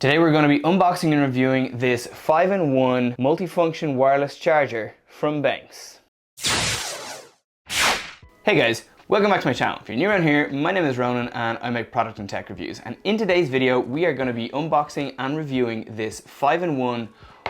Today we're going to be unboxing and reviewing this 5-in-1 multifunction wireless charger from Benks. Hey guys, welcome back to my channel. If you're new around here, my name is Ronan and I make product and tech reviews. And in today's video, we are going to be unboxing and reviewing this 5-in-1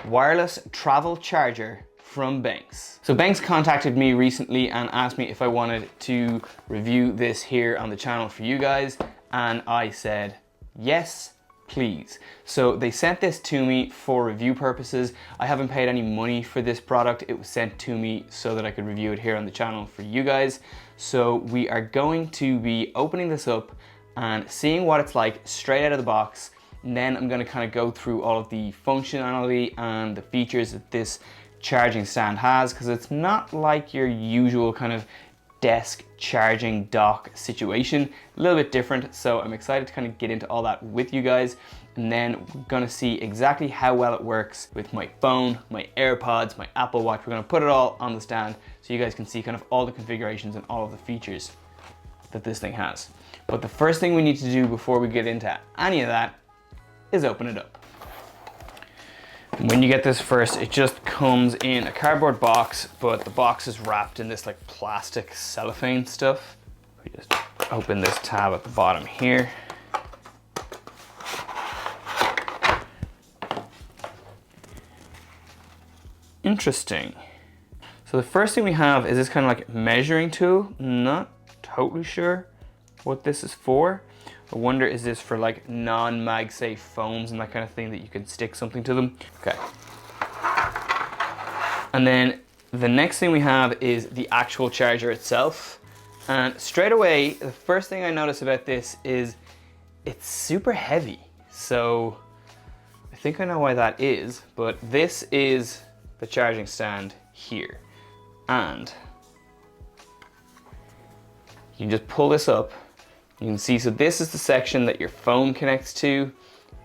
wireless travel charger from Benks. So Benks contacted me recently and asked me if I wanted to review this here on the channel for you guys. And I said, yes, please. So they sent this to me for review purposes. I haven't paid any money for this product. It was sent to me so that I could review it here on the channel for you guys. So we are going to be opening this up and seeing what it's like straight out of the box. And then I'm going to kind of go through all of the functionality and the features that this charging stand has, because it's not like your usual kind of desk charging dock situation, a little bit different. So I'm excited to kind of get into all that with you guys, and then we're going to see exactly how well it works with my phone, my AirPods, my Apple Watch. We're going to put it all on the stand so you guys can see kind of all the configurations and all of the features that this thing has. But the first thing we need to do before we get into any of that is open it up. When you get this first, it just comes in a cardboard box, but the box is wrapped in this like plastic cellophane stuff. We just open this tab at the bottom here. Interesting. So the first thing we have is this kind of like measuring tool. Not totally sure what this is for. I wonder, is this for like non-MagSafe phones and that kind of thing that you can stick something to them? Okay. And then the next thing we have is the actual charger itself. And straight away, the first thing I notice about this is it's super heavy. So I think I know why that is, but this is the charging stand here. And you can just pull this up. You can see, so this is the section that your phone connects to.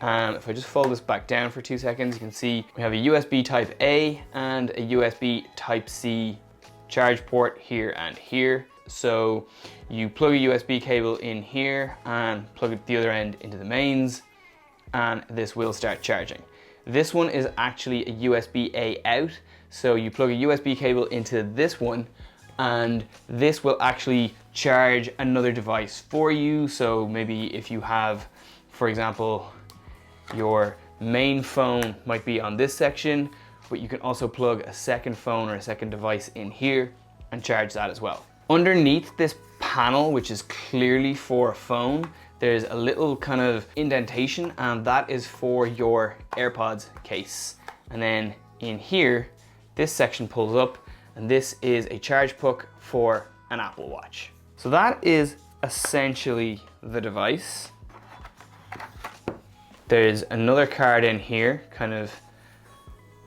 If I just fold this back down for 2 seconds, you can see we have a USB type A and a USB type C charge port here and here. So you plug a USB cable in here and plug it the other end into the mains, and this will start charging. This one is actually a USB A out. So you plug a USB cable into this one, and this will actually charge another device for you. So maybe if you have, for example, your main phone might be on this section, but you can also plug a second phone or a second device in here and charge that as well. Underneath this panel, which is clearly for a phone, there's a little kind of indentation, and that is for your AirPods case. And then in here, this section pulls up, and this is a charge puck for an Apple Watch. So that is essentially the device. There's another card in here kind of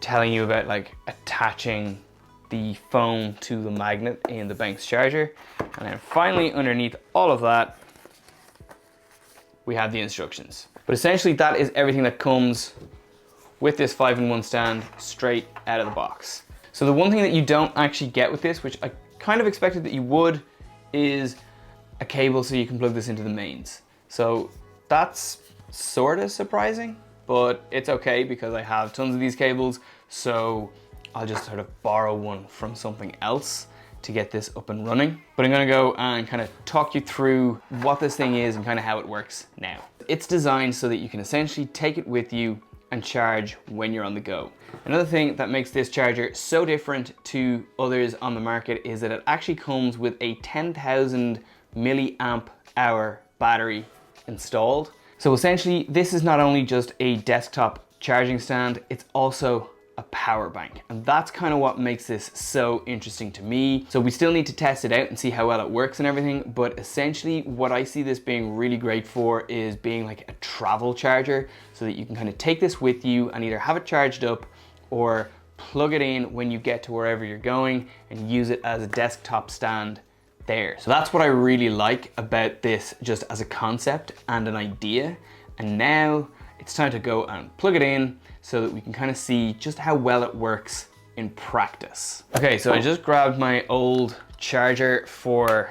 telling you about like attaching the phone to the magnet in the Benks charger. And then finally, underneath all of that, we have the instructions. But essentially that is everything that comes with this 5-in-1 stand straight out of the box. So the one thing that you don't actually get with this, which I kind of expected that you would, is a cable so you can plug this into the mains. So that's sort of surprising, but it's okay because I have tons of these cables. So I'll just sort of borrow one from something else to get this up and running. But I'm gonna go and kind of talk you through what this thing is and kind of how it works now. It's designed so that you can essentially take it with you and charge when you're on the go. Another thing that makes this charger so different to others on the market is that it actually comes with a 10,000 milliamp hour battery installed. So essentially, this is not only just a desktop charging stand, it's also a power bank. And that's kind of what makes this so interesting to me. So we still need to test it out and see how well it works and everything. But essentially what I see this being really great for is being like a travel charger, so that you can kind of take this with you and either have it charged up or plug it in when you get to wherever you're going and use it as a desktop stand there. So that's what I really like about this just as a concept and an idea. And now it's time to go and plug it in so that we can kind of see just how well it works in practice. Okay, so I just grabbed my old charger for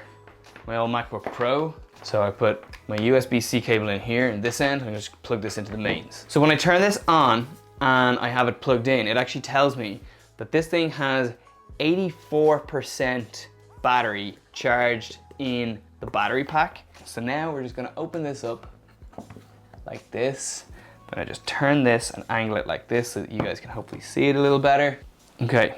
my old MacBook Pro. So I put my USB-C cable in here and this end, I'm gonna just plug this into the mains. So when I turn this on and I have it plugged in, it actually tells me that this thing has 84% battery charged in the battery pack. So now we're just gonna open this up like this. I'm gonna just turn this and angle it like this so that you guys can hopefully see it a little better. Okay.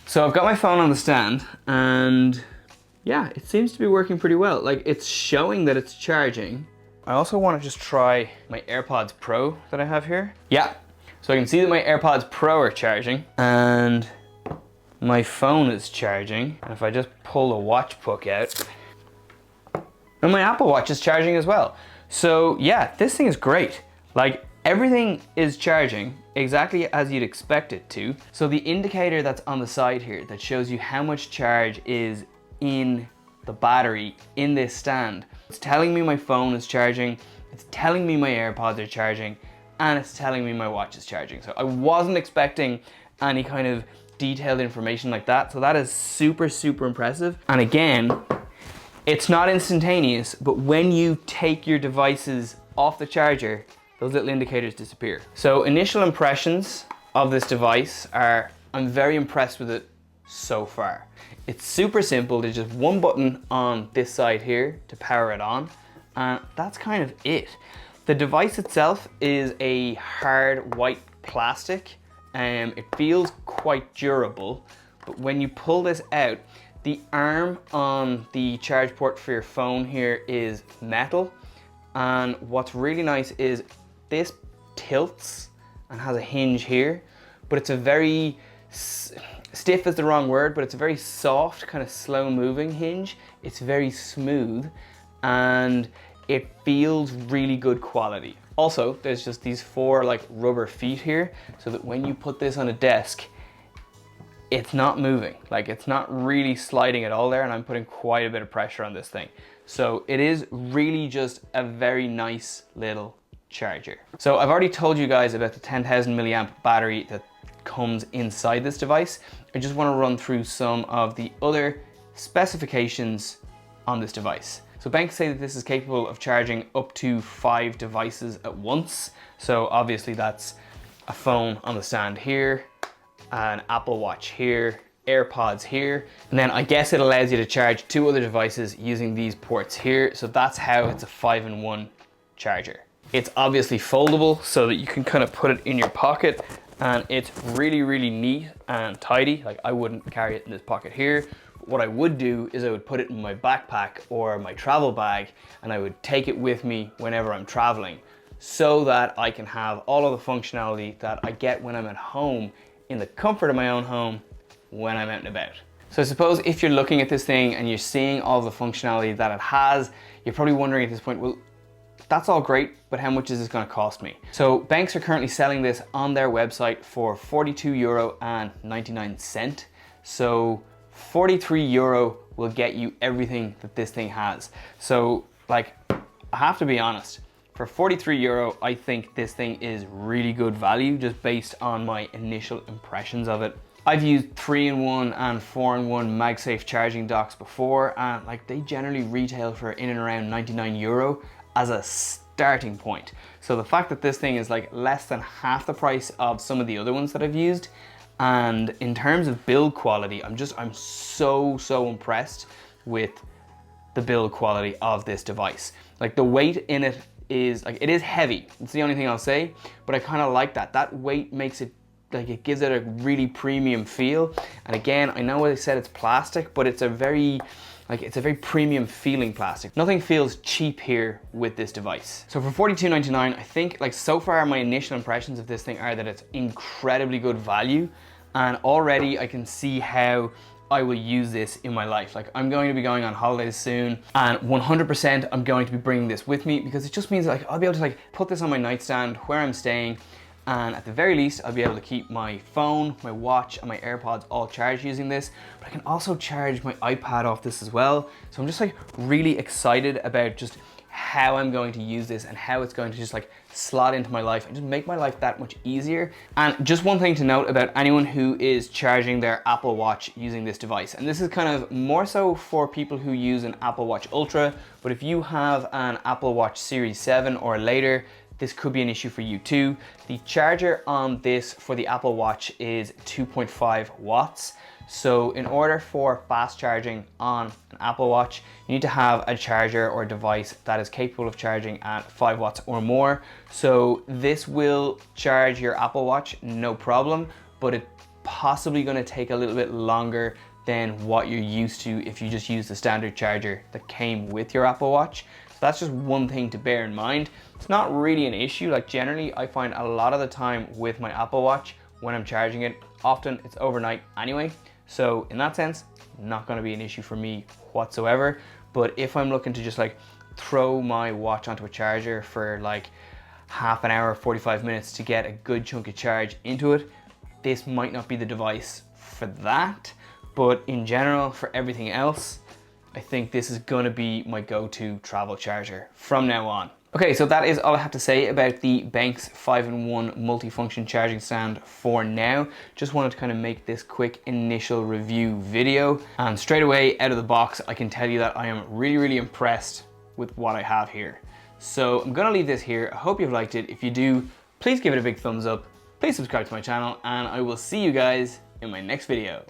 So I've got my phone on the stand and yeah, it seems to be working pretty well. Like, it's showing that it's charging. I also want to just try my AirPods Pro that I have here. Yeah, so I can see that my AirPods Pro are charging and my phone is charging. And if I just pull the watch puck out, and my Apple Watch is charging as well. So yeah, this thing is great. Like, everything is charging exactly as you'd expect it to. So the indicator that's on the side here that shows you how much charge is in the battery in this stand, it's telling me my phone is charging, it's telling me my AirPods are charging, and it's telling me my watch is charging. So I wasn't expecting any kind of detailed information like that. So that is super, super impressive. And again, it's not instantaneous, but when you take your devices off the charger, those little indicators disappear. So initial impressions of this device are, I'm very impressed with it so far. It's super simple. There's just one button on this side here to power it on, and that's kind of it. The device itself is a hard white plastic, and it feels quite durable, but when you pull this out, the arm on the charge port for your phone here is metal, and what's really nice is this tilts and has a hinge here, but it's a very stiff is the wrong word, but it's a very soft, kind of slow moving hinge. It's very smooth and it feels really good quality. Also, there's just these 4 like rubber feet here so that when you put this on a desk, it's not moving. Like, it's not really sliding at all there, and I'm putting quite a bit of pressure on this thing. So it is really just a very nice little charger. So I've already told you guys about the 10,000 milliamp battery that comes inside this device. I just want to run through some of the other specifications on this device. So Benks say that this is capable of charging up to 5 devices at once. So obviously that's a phone on the stand here, an Apple Watch here, AirPods here, and then I guess it allows you to charge 2 other devices using these ports here. So that's how it's a 5-in-1 charger. It's obviously foldable so that you can kind of put it in your pocket, and it's really, really neat and tidy. Like, I wouldn't carry it in this pocket here. What I would do is I would put it in my backpack or my travel bag, and I would take it with me whenever I'm traveling so that I can have all of the functionality that I get when I'm at home in the comfort of my own home when I'm out and about. So I suppose if you're looking at this thing and you're seeing all the functionality that it has, you're probably wondering at this point, well, that's all great, but how much is this going to cost me? So Benks are currently selling this on their website for €42.99. So €43 will get you everything that this thing has. So, like, I have to be honest, for €43, I think this thing is really good value just based on my initial impressions of it. I've used 3-in-1 and 4-in-1 MagSafe charging docks before, and like, they generally retail for in and around €99 as a starting point. So the fact that this thing is like less than half the price of some of the other ones that I've used, and in terms of build quality, I'm so impressed with the build quality of this device. Like, the weight in it is, like, it is heavy. It's the only thing I'll say, but I kind of like that. That weight makes it, like, it gives it a really premium feel. And again, I know I said it's plastic, but it's a very, like, it's a very premium feeling plastic. Nothing feels cheap here with this device. So for $42.99, I think, like, so far my initial impressions of this thing are that it's incredibly good value, and already I can see how I will use this in my life. Like, I'm going to be going on holidays soon, and 100% I'm going to be bringing this with me, because it just means, like, I'll be able to, like, put this on my nightstand where I'm staying, and at the very least I'll be able to keep my phone, my watch, and my AirPods all charged using this. But I can also charge my iPad off this as well. So I'm just, like, really excited about just how I'm going to use this and how it's going to just like slot into my life and just make my life that much easier. And just one thing to note about anyone who is charging their Apple Watch using this device, and this is kind of more so for people who use an Apple Watch Ultra, but if you have an Apple Watch Series 7 or later, this could be an issue for you too. The charger on this for the Apple Watch is 2.5 watts. So in order for fast charging on an Apple Watch, you need to have a charger or device that is capable of charging at 5 watts or more. So this will charge your Apple Watch, no problem, but it's possibly gonna take a little bit longer than what you're used to if you just use the standard charger that came with your Apple Watch. So that's just one thing to bear in mind. It's not really an issue. Like generally, I find a lot of the time with my Apple Watch, when I'm charging it, often it's overnight anyway. So in that sense, not gonna be an issue for me whatsoever. But if I'm looking to just like throw my watch onto a charger for like half an hour, 45 minutes to get a good chunk of charge into it, this might not be the device for that. But in general, for everything else, I think this is gonna be my go-to travel charger from now on. Okay, so that is all I have to say about the Benks 5-in-1 multifunction charging stand for now. Just wanted to kind of make this quick initial review video. And straight away out of the box, I can tell you that I am really, really impressed with what I have here. So I'm gonna leave this here. I hope you've liked it. If you do, please give it a big thumbs up. Please subscribe to my channel, and I will see you guys in my next video.